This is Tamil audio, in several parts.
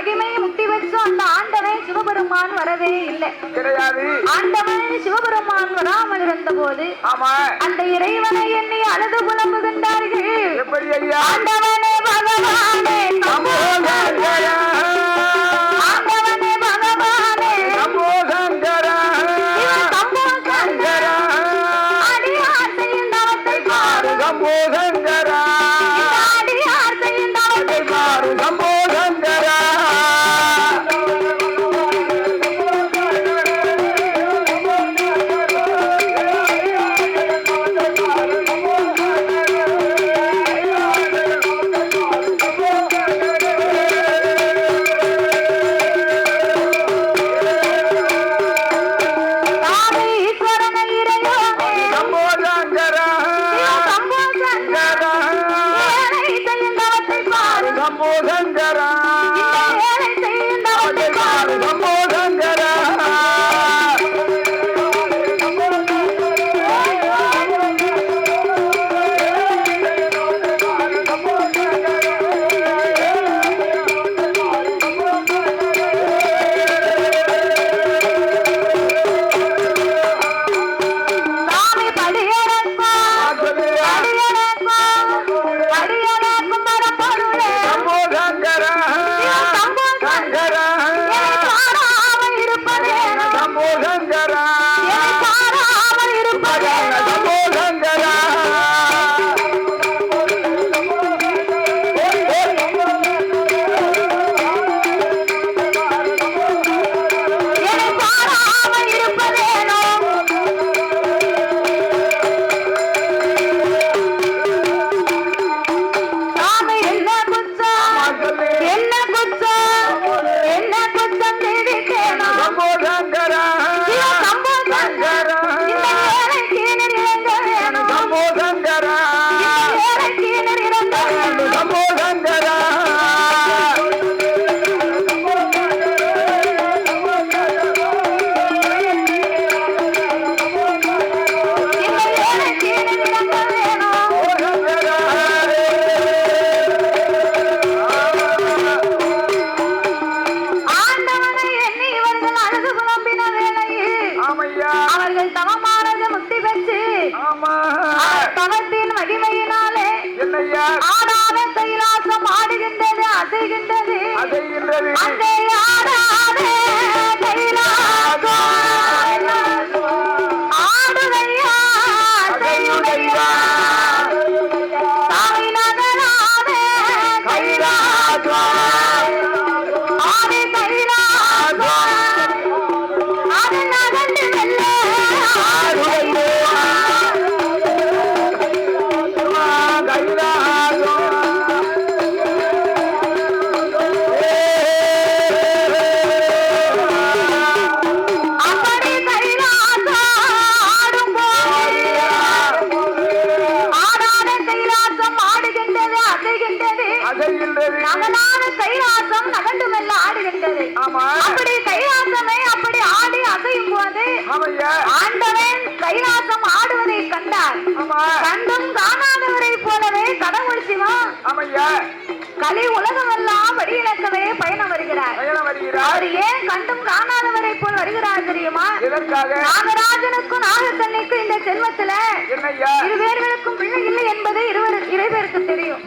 மகிமை முக்தி வச்சோம் அந்த ஆண்டவன் சிவபெருமான் வரவே இல்லை. ஆண்டவன் சிவபெருமான் வராமல் இருந்த போது அந்த இறைவனை எண்ணி அழுது புலம்புகின்றார்கள். ஆண்டவனே பகவானே ஆடாத கைலாசம் ஆடுகின்றது அசைகின்றது அங்கே ஆடாத கைலாசம் ஆடுதையா அசையுடையா சாமி நகராத கைலாசம் ஆடு கைலாசம் அது நகர்ந்து வெல்ல ஆடுதையா கைலாசம் நகண்டுமெல்ல ஆடுகின்றது. அப்படி கைலாசமே அப்படி ஆடி அசையும் போது ஆண்டவன் கைலாசம் ஆடுவதை கண்டார். கண்டும் காணாதவரை போலவே கடவுள் சிவம் கலி உலகம் எல்லாம் வடியிலக்கவே பயணம் வருகிறார். அவர் ஏன் கண்டும் காணாதவரை போல் வருகிறார் தெரியுமா? நாகராஜனுக்கும் நாகக்கண்ணிக்கும் இந்த செல்வத்துல இருவேர்களுக்கும் பிள்ளை இல்லை என்பது இறைவருக்கு தெரியும்.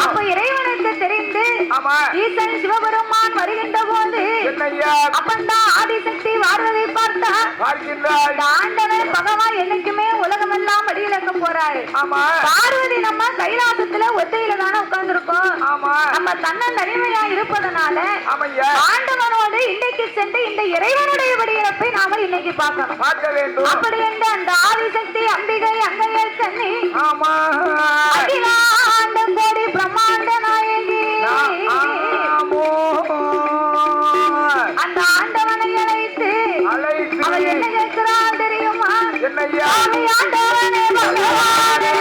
அப்ப இறைவனுக்கு தெரிந்து ஈசன் சிவபெருமான் வருகின்ற போது அப்பந்தான் ஆதிசக்தி வாழ்வதை பார்த்தா ஆண்டவன் பகவான் என்னைக்குமே உலகம் எல்லாம் வடியிலக்க போறாரு. பார்வதி நம்ம கைலாசத்துல ஒத்தையில தானே உட்கார்ந்து இருக்கோம். நம்ம தன்னன் தனிமையா இருப்பதனால ஆண்டவனோடு இன்றைக்கு சென்று இந்த இறைவனுடைய வடியிலப்பை நாம இன்னைக்கு பார்க்கணும். அப்படி என்று அந்த ஆதிசக்தி அம்பிகை அங்கையர் கண்ணி அகிலாண்ட கோடி பிரம்மாண்ட நாயகி அந்த ஆண்டவனை அழைத்து அவர் என்ன கேட்கிறார் தெரியுமா? ஆண்டவனே பகவானே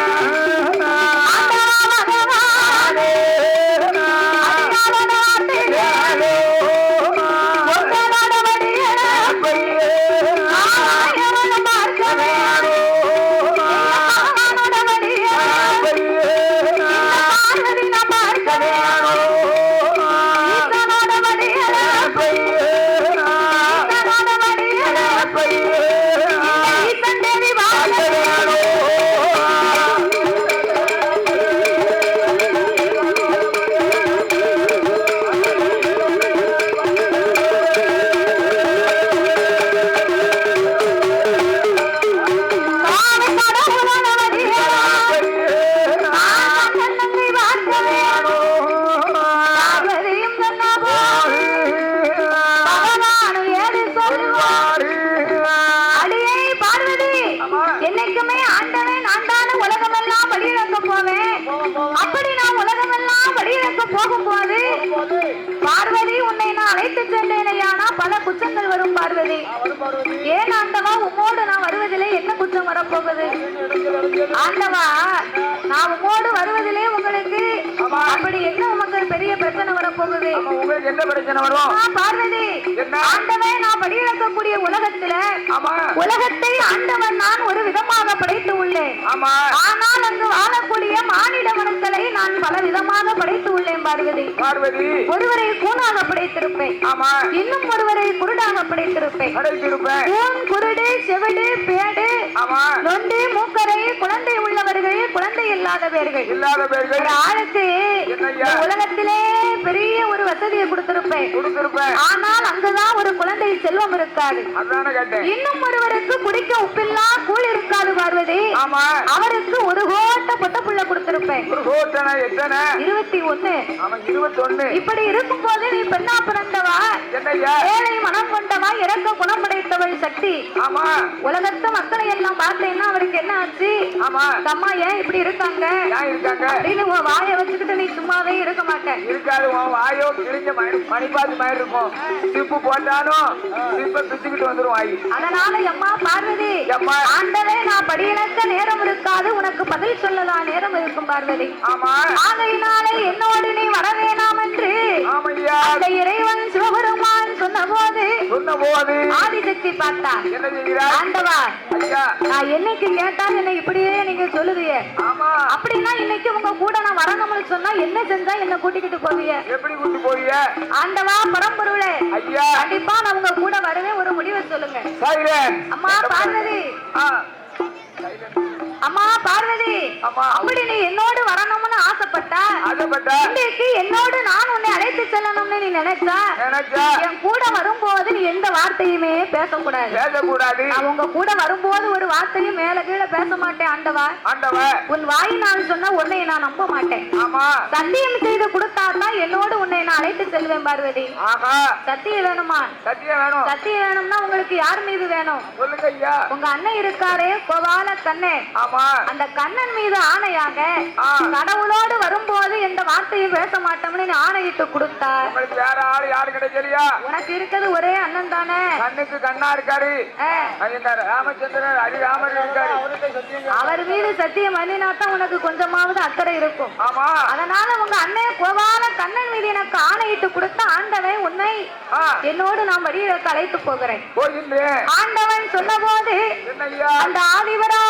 போவேன். அப்படி நான் உலகமெல்லாம் வழியிழக்க போகும்போது பார்வதி உன்னை நான் அழைத்து சென்றேனையானா பல குற்றங்கள் வரும் பார்வதி. ஏன் ஆண்டவா உம்மோடு நான் வருவதிலே என்ன குற்றம் வரப்போகுது? ஆண்டவா நான் உம்மோடு வருவதிலே உங்களுக்கு அப்படி என்ன உமக்கு பெரிய பிரச்சனை வரப்போகுது? என்ன பிரச்சனை வரும்? பார்வதி ஆண்டவே நான் வழியிழக்கக்கூடிய உலகத்தை ஆண்டவன் நான் ஒரு விதமாக படைத்து உள்ளேன். ஆனால் அங்கு வாழக்கூடிய மானிட மனுக்களை நான் பல விதமாக படைத்து உள்ளேன் பார்வதி. ஒருவரை கூனாக படைத்திருப்பேன், இன்னும் ஒருவரை குருடாக படைத்திருப்பேன். கூன், குருடு, செவிடு, பேடு, நொண்டி, மூக்கரை, குழந்தை உள்ளவர்கள், குழந்தை இல்லாதவர்கள். ஒரு ஆளுக்கு உலகத்திலே பெரிய ஒரு வசதியை கொடுத்திருப்பேன், ஆனால் அங்குதான் ஒரு குழந்தை செல்வம் இருக்காது. இன்னும் ஒருவருக்கு குடிக்க உப்பில்லா கூழ் இருக்காது பார்வதி. அவருக்கு ஒரு கோட்ட பொட்ட புள்ள கொடுத்திருப்பேன். 21. இப்படி இருக்கும் போது நீ பெண்ணா பிறந்தவா, ஏழை மனம் கொண்டவா, இறக்க குணம் படைத்தவள் சக்தி. உலகத்து மக்களை எல்லாம் பார்த்தேன்னா அவருக்கு என்ன ஆச்சு? அம்மா ஏன் இப்படி இருக்காங்க அப்படின்னு வாயை வச்சுக்கிட்டு நீ சும்மாவே இருக்க மாட்டேன். இருக்காது வாயோ கிழிஞ்ச மணிப்பாதி மாதிரி இருக்கும். சிப்பு போட்டாலும் சிப்ப பிச்சுக்கிட்டு வந்துரும் வாயி. அதனால அம்மா பார்வதி ஆண்டவே நான் படியிழக்க நேரம் இருக்காது, உனக்கு பதில் சொல்லலாம் நேரம் இருக்கும் பார்வதி. ஆகையினாலே என்னோடு நீ வர வேணாம் என்று அந்த இறைவன் சிவபெருமான் சொன்னபோது ஆதிசக்தி பார்த்தா, ஆண்டவா நான் என்னைக்கு கேட்டா என்ன இப்படியே நீங்க சொல்லுவீங்க, அப்படின்னா இன்னைக்கு உங்க கூட நான் வரணும்னு சொன்னா என்ன செஞ்சா என்ன கூட்டிக்கிட்டு போவீங்க? எப்படி கூட்டி போவீங்க? ஆண்டவா பரம்பொருளே கண்டிப்பா நான் உங்க கூட வருவேன், ஒரு முடிவை சொல்லுங்க. அம்மா பார்வதி அம்மா பார்வதி அப்படி நீ என்னோடு வரணும்னு ஆசைப்பட்டா இன்னைக்கு என்னோடு நான் உன்னை அழைத்து செல்லணும்னு நீ நினைச்சா என் கூட வரும்போது நீ எந்த வார்த்தையுமே பேசக்கூடாது. நான் உங்க கூட வரும்போது ஒரு வார்த்தையும் மேல கீழே பேச மாட்டேன். ஆண்டவா உன் வாயினால் சொன்ன உன்னை நான் நம்ப மாட்டேன். சத்தியம் செய்து கொடுத்தாதான் என்னோடு உன்னை நான் அழைத்து செல்வேன் பார்வதி. சத்தியம் வேணுமா? சத்தியம் வேணும்னா உங்களுக்கு யார் மீது வேணும்? உங்க அண்ணன் இருக்காரே கோபால கண்ணன், அந்த கண்ணன் மீது ஆணையாக கடவுளோடு வரும்போது எந்த வார்த்தையும் பேச மாட்டோம்னு ஆணையிட்டு கொடுத்தா வேற ஆளு யாரு கிடைக்கலையா? உனக்கு இருக்கிறது ஒரே அண்ணன் தானே. கண்ணுக்கு கண்ணா இருக்காரு ராமச்சந்திரன், ராமர் இருக்காரு. அவர் மீது சத்தியம் பண்ணினாத்தான் உனக்கு கொஞ்சமாவது அக்கறை இருக்கும். அதனால உங்க அண்ணன் கோபால கண்ணன் மீது எனக்கு ஆணையிட்டு கொடுத்த ஆண்டவன் உன்னை என்னோடு நான் வழியிற்கு அழைத்து போகிறேன். ஆண்டவன் சொன்ன போது அந்த ஆதிவரா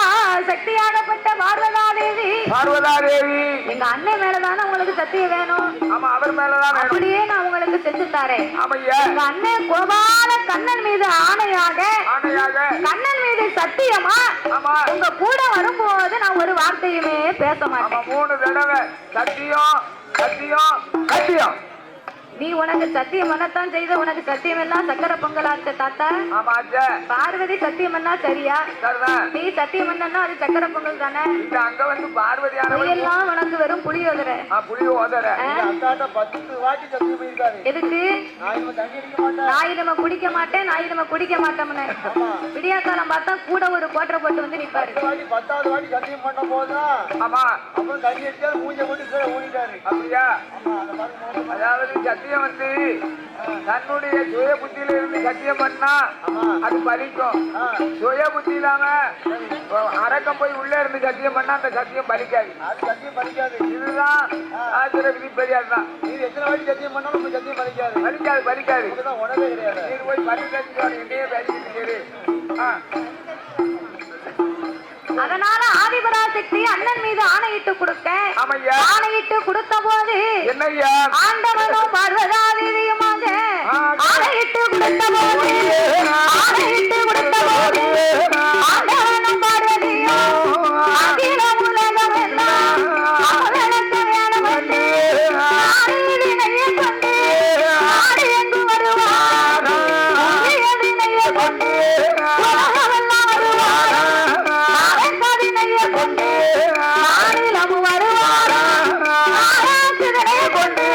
சக்தியாகப்பட்ட பார்வதா தேவி எங்க அண்ணன் மேலதானே உங்களுக்கு சத்தியம் வேணும். அவர் மேலதான் அப்படியே நான் உங்களுக்கு செஞ்சு தரேன். எங்க அண்ணன் கோபால கண்ணன் மீது ஆணையாக கண்ணன் மீது சத்தியமா உங்க கூட வரும்போது நான் ஒரு வார்த்தையுமே பேச மாட்டேன். 3 தடவை சத்தியம் சத்தியம் சத்தியம். நீ உனக்கு சத்தியம் பண்ணத்தான் செய்த, உனக்கு சத்தியம் எல்லாம் சக்கர பொங்கலாச்ச தாத்தா. பார்வதி சத்தியம் பண்ணா சரியா? நீ சத்தியம் பண்ணா அது சக்கர பொங்கல் தானே. அங்க வந்து பார்வதி எல்லாம் உனக்கு வெறும் புளியோதரை. எதுக்கு? நாய் நம்ம குடிக்க மாட்டேன், நாய் நம்ம குடிக்க மாட்டோம்னு விடியா காலம் பார்த்தா கூட ஒரு கோட்டரை போட்டு வந்து நிப்பாரு. 10வது வாட்டி சத்தியம் பண்ண போதுதான் அப்புறம் தண்ணி அடிச்சா மூஞ்ச போட்டு ஊடிட்டாரு. அப்படியா? அதாவது சத்தியம் வந்து தன்னுடைய சுய புத்தியில இருந்து சத்தியம் பண்ணா அது பலிக்கும். சுய புத்தி இல்லாம அரக்கம் போய் உள்ள இருந்து சத்தியம் பண்ணா அந்த சத்தியம் பலிக்காது. இதுதான் ஆசிர விதிப்படி. அதுதான் நீ எத்தனை வாட்டி சத்தியம் பண்ணாலும் சத்தியம் பலிக்காது. உடனே கிடையாது. நீ போய் பலிக்காது என்னையே பேசிட்டு. அதனால ஆதிபராசக்தி அண்ணன் மீது ஆணையிட்டு கொடுக்க ஆணையிட்டு கொடுத்த போது ஆண்டவனும் பார்வதாதேவியுமாக ஆணையிட்டு கொடுத்த போது ஆண்டவனும் பார்வதியும் அகில உலகம் எல்லாம் அவர்களுக்கு வேணும் என்று ஆடியினையை கொண்டு ஆடி எங்கு வருவார் வினையை கொண்டு உலகமெல்லாம் வருவார் கொண்டு மாநிலம் வருவார் கொண்டு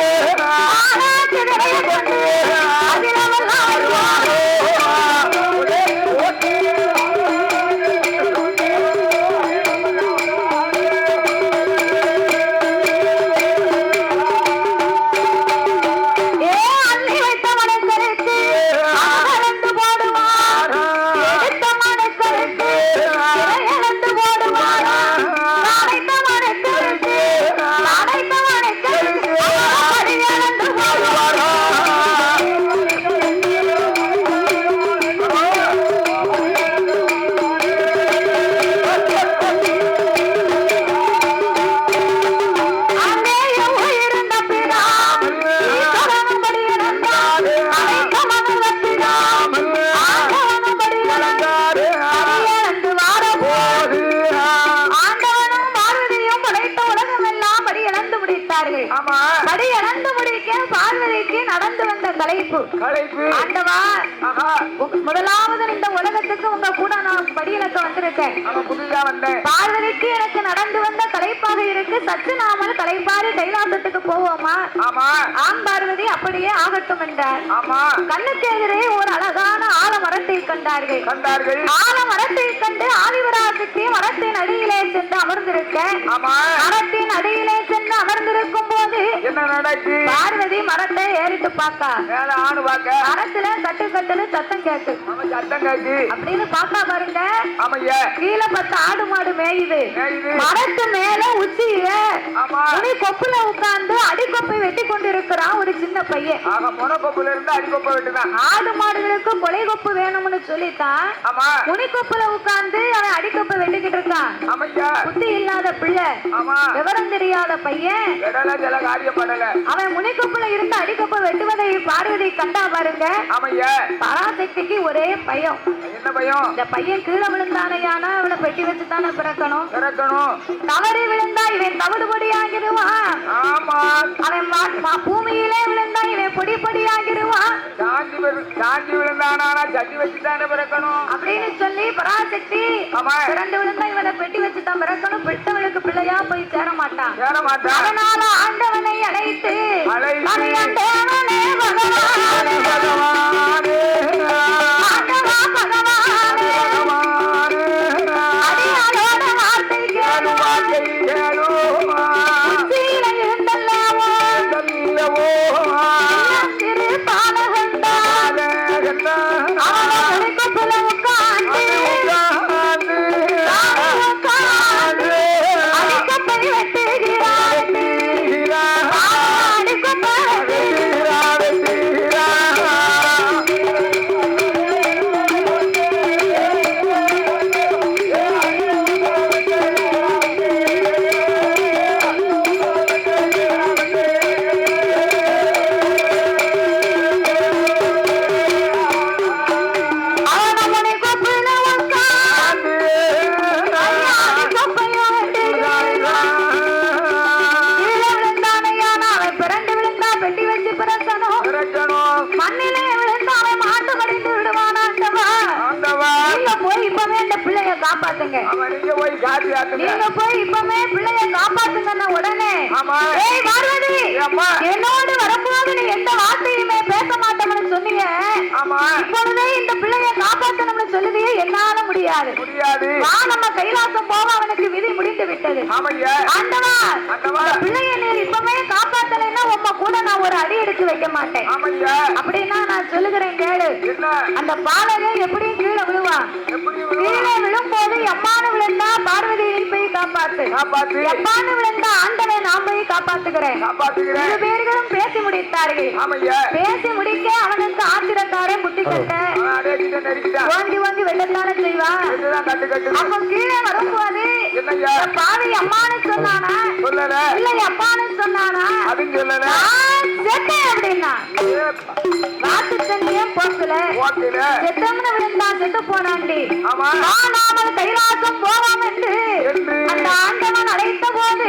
ஆமா படி இழந்து முடிக்க பார்வதிக்கு நடந்து வந்த களைப்பு ஆண்டவா முதலாவது இந்த உலகத்துக்கு உங்க கூட நான் படியிலக்க வந்திருக்கேன் பார்வதிக்கு எனக்கு நடந்து வந்த களைப்பாக இருக்கு சற்று நாமல் களைப்பாரி கைலாசத்துக்கு போவோமா ஆம் பார்வதி அப்படியே ஆகட்டும் என்றார் கண்ணுக்கு எதிரே ஒரு அழகான ஆலமரத்தை கண்டார்கள் ஆலமரத்தை கண்டு ஆதிவராசக்தி மரத்தின் அடியிலே சென்று அமர்ந்திருக்க மரத்தின் அடியிலே சென்று அமர்ந்திருக்கும் போது என்ன நடக்கு பார்வதி மரத்தை ஏறிட்டு பாக்கா மரத்துல கட்டுன்னு சத்தம் கேக்கு அப்படின்னு பாக்கா பாருங்க கீழே 10 ஆடு மாடு மேயுது மரத்து மேல உச்சியில துணி கொப்புல உட்கார்ந்து அடிக்கொப்பை வெட்டி கொண்டிருக்கிறான் ஒரு சின்ன பையன் ஆடு மாடுகளுக்கு கொலை கொப்பு வேணும்னு சொல்லித்தான் முனிக்கொப்புல உட்கார்ந்து அவன் அடிக்கொப்பை வெட்டிக்கிட்டு இருக்கான் புத்தி இல்லாத பிள்ளை விவரம் தெரியாத பையன் அவன் முனிக்கொப்புல இருந்து அடிக்கொப்பை வெட்டுவதை பார்வதி கண்டா பாருங்க பராசக்திக்கு ஒரே பயம் என்ன பயம் இந்த பையன் கீழே விழுந்தானையானா அவனை பெட்டி வச்சுதானே பிறக்கணும் தவறி விழுந்தா இவன் தவிடு பொடியாகிடுவான் அவன் பூமியிலே விழுந்தா இவன் பொடி பொடியாகிடுவான் சாஞ்சி விழுந்தானா சட்டி வச்சுதானே பிறக்கணும் அப்படின்னு சொல்லி பராசக்தி பிறந்து விழுந்தா இவனை பெட்டி வச்சுதான் பிறக்கணும் பெற்றவளுக்கு பிள்ளையா போய் சேர மாட்டான் அதனால ஆண்டவனை அழைத்து ஆண்டவனே பகவானே ஆண்டவா பகவானே அடியாளோட வார்த்தை கேளு உச்சியில இருந்தல்லவோ திரு பாலகண்டான் அவனை கொப்புல உட்கார்ந்து அடிக்கப்பை வெட்டுகிறான் அடிக்கப்பை மண்ணிலே விழுந்து அவன் மாட்டு படிந்து விடுவான் ஆண்டவா நீங்க போய் இப்பவே இந்த பிள்ளைய காப்பாத்துங்க நீங்க போய் இப்பவே பிள்ளைய காப்பாத்துங்க உடனே ஏய் பார்வதி என்னோடு வரும்போது நீ எந்த வார்த்தையுமே பேச மாட்டோம்னு சொன்னீங்க இப்பொழுதே இந்த பிள்ளைய காப்பாத்தணும்னு சொல்லுதியே என்னால முடியாது வா நம்ம கைலாசம் போக அவனுக்கு விதி முடிந்து விட்டது ஆண்டவா பிள்ளைய நீ இப்பவே காப்பாத்தலைன்னா உங்க கூட நான் ஒரு அடி எடுத்து வைக்க மாட்டேன் அப்படின்னா நான் சொல்லுகிறேன் கேளு அந்த பாலகன் எப்படியும் கீழே விழுவான் கீழே விழும் போது எம்மானு விழுந்தா பார்வதியை போய் காப்பாத்து எம்மானு விழுந்தா ஆண்டவை நான் போய் காப்பாத்துகிறேன் இரு பேர்களும் பேசி முடித்தார்கள் பேசி முடிக்க அவனுக்கு ஆத்திரக்காரன் புத்தி கட்ட ஓங்கி ஓங்கி வெள்ளத்தான செய்வான் அப்ப கீழே வரும்போது பாவி அம்மானு சொன்னானா இல்ல அப்பானு சொன்னானா அப்படின்னா காட்டு தண்ணியும் போக்கல செத்தம்னு விழுந்தா செத்து போனாண்டி நாமல் கைலாசம் போவோம் என்று அந்த ஆண்டவன் அழைத்த போது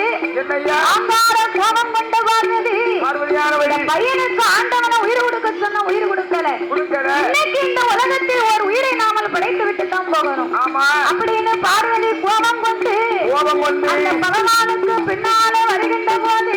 ஆங்கார கோபம் கொண்ட பார்வதி பையனுக்கு ஆண்டவனை உயிர் கொடுக்க சொன்ன உயிர் கொடுக்கல இன்னைக்கு இந்த உலகத்தில் ஒரு உயிரை நாமல் படைத்து விட்டு தான் போகணும் அப்படின்னு பார்வதி கோபம் கொண்டு அந்த பகவானுக்கு பின்னாலே வருகின்ற போது